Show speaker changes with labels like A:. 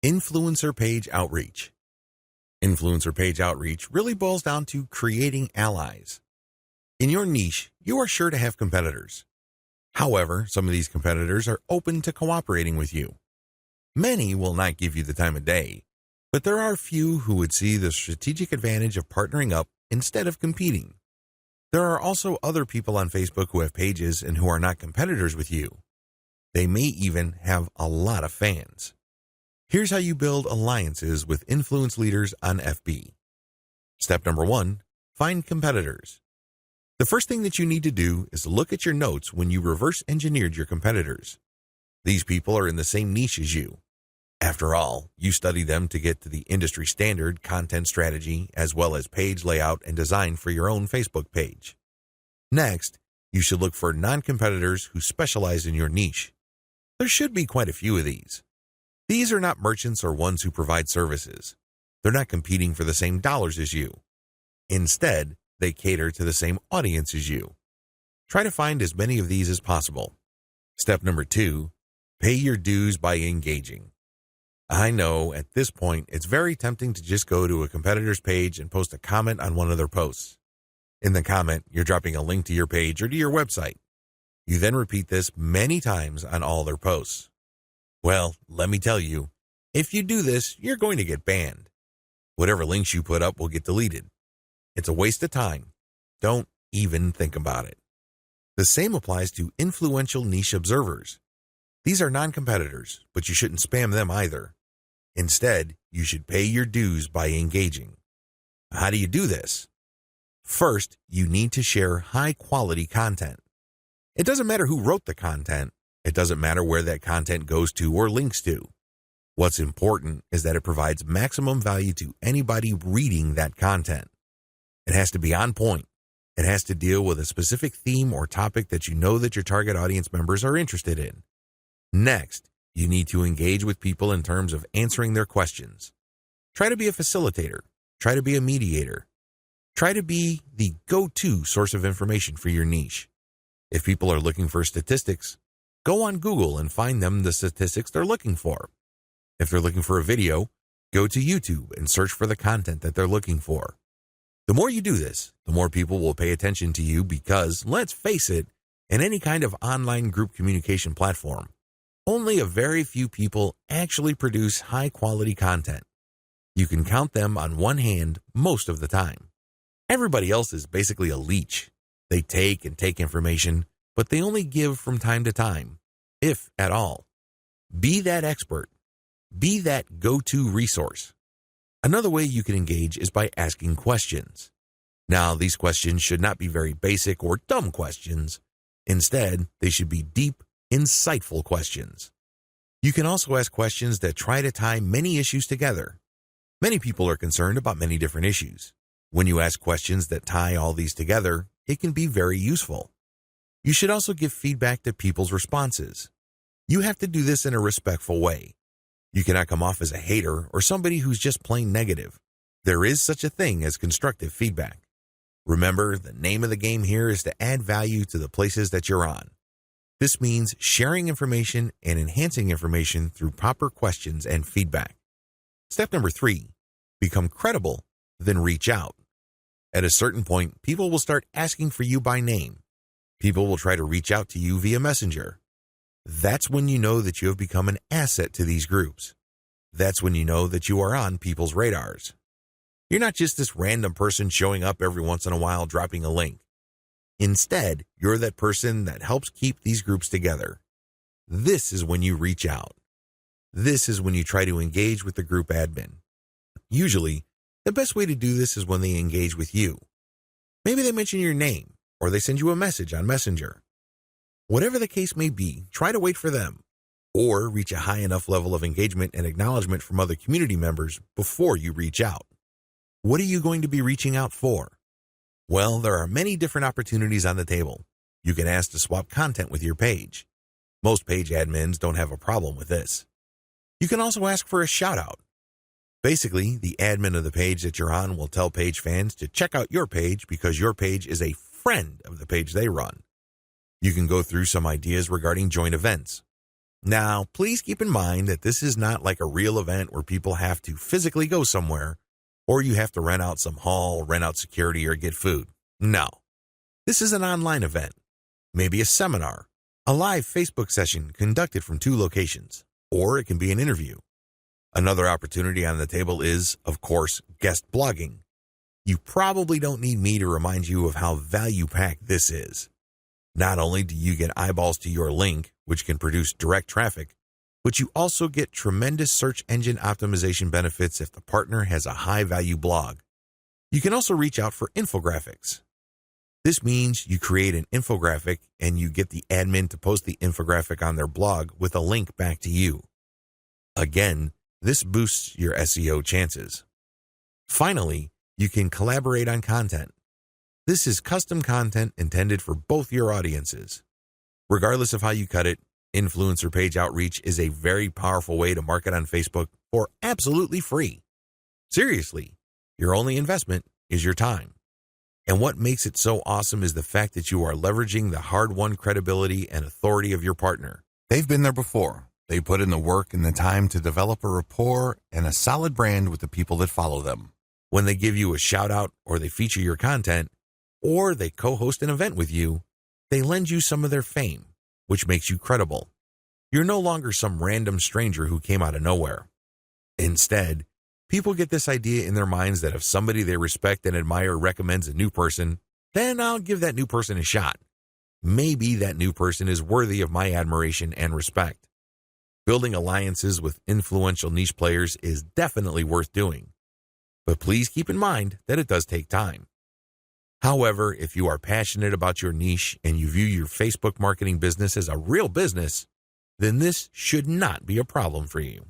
A: Influencer page outreach. Influencer page outreach really boils down to creating allies. In your niche, you are sure to have competitors. However, some of these competitors are open to cooperating with you. Many will not give you the time of day, but there are few who would see the strategic advantage of partnering up instead of competing. There are also other people on Facebook who have pages and who are not competitors with you. They may even have a lot of fans. Here's how you build alliances with influence leaders on FB. Step number 1, find competitors. The first thing that you need to do is look at your notes when you reverse engineered your competitors. These people are in the same niche as you. After all, you study them to get to the industry standard content strategy as well as page layout and design for your own Facebook page. Next, you should look for non-competitors who specialize in your niche. There should be quite a few of these. These are not merchants or ones who provide services. They're not competing for the same dollars as you. Instead, they cater to the same audience as you. Try to find as many of these as possible. Step number 2, pay your dues by engaging. I know at this point it's very tempting to just go to a competitor's page and post a comment on one of their posts. In the comment, you're dropping a link to your page or to your website. You then repeat this many times on all their posts. Well, let me tell you, if you do this, you're going to get banned. Whatever links you put up will get deleted. It's a waste of time. Don't even think about it. The same applies to influential niche observers. These are non-competitors, but you shouldn't spam them either. Instead, you should pay your dues by engaging. How do you do this? First, you need to share high-quality content. It doesn't matter who wrote the content. It doesn't matter where that content goes to or links to. What's important is that it provides maximum value to anybody reading that content. It has to be on point. It has to deal with a specific theme or topic that you know that your target audience members are interested in. Next, you need to engage with people in terms of answering their questions. Try to be a facilitator. Try to be a mediator. Try to be the go-to source of information for your niche. If people are looking for statistics, go on Google and find them the statistics they're looking for. If they're looking for a video, go to YouTube and search for the content that they're looking for. The more you do this, the more people will pay attention to you because, let's face it, in any kind of online group communication platform, only a very few people actually produce high-quality content. You can count them on one hand most of the time. Everybody else is basically a leech. They take and take information, but they only give from time to time, if at all. Be that expert. Be that go-to resource. Another way you can engage is by asking questions. Now, these questions should not be very basic or dumb questions. Instead, they should be deep, insightful questions. You can also ask questions that try to tie many issues together. Many people are concerned about many different issues. When you ask questions that tie all these together, it can be very useful. You should also give feedback to people's responses. You have to do this in a respectful way. You cannot come off as a hater or somebody who's just plain negative. There is such a thing as constructive feedback. Remember, the name of the game here is to add value to the places that you're on. This means sharing information and enhancing information through proper questions and feedback. Step number 3, become credible, then reach out. At a certain point, people will start asking for you by name. People will try to reach out to you via Messenger. That's when you know that you have become an asset to these groups. That's when you know that you are on people's radars. You're not just this random person showing up every once in a while dropping a link. Instead, you're that person that helps keep these groups together. This is when you reach out. This is when you try to engage with the group admin. Usually, the best way to do this is when they engage with you. Maybe they mention your name, or they send you a message on Messenger. Whatever the case may be, try to wait for them, or reach a high enough level of engagement and acknowledgement from other community members before you reach out. What are you going to be reaching out for? Well, there are many different opportunities on the table. You can ask to swap content with your page. Most page admins don't have a problem with this. You can also ask for a shout-out. Basically, the admin of the page that you're on will tell page fans to check out your page because your page is a friend of the page they run. You can go through some ideas regarding joint events. Now, please keep in mind that this is not like a real event where people have to physically go somewhere, or you have to rent out some hall, rent out security, or get food. No. This is an online event, maybe a seminar, a live Facebook session conducted from 2 locations, or it can be an interview. Another opportunity on the table is, of course, guest blogging. You probably don't need me to remind you of how value-packed this is. Not only do you get eyeballs to your link, which can produce direct traffic, but you also get tremendous search engine optimization benefits if the partner has a high-value blog. You can also reach out for infographics. This means you create an infographic and you get the admin to post the infographic on their blog with a link back to you. Again, this boosts your SEO chances. Finally, you can collaborate on content. This is custom content intended for both your audiences. Regardless of how you cut it, influencer page outreach is a very powerful way to market on Facebook for absolutely free. Seriously, your only investment is your time. And what makes it so awesome is the fact that you are leveraging the hard-won credibility and authority of your partner. They've been there before. They put in the work and the time to develop a rapport and a solid brand with the people that follow them. When they give you a shout-out or they feature your content, or they co-host an event with you, they lend you some of their fame, which makes you credible. You're no longer some random stranger who came out of nowhere. Instead, people get this idea in their minds that if somebody they respect and admire recommends a new person, then I'll give that new person a shot. Maybe that new person is worthy of my admiration and respect. Building alliances with influential niche players is definitely worth doing. But please keep in mind that it does take time. However, if you are passionate about your niche and you view your Facebook marketing business as a real business, then this should not be a problem for you.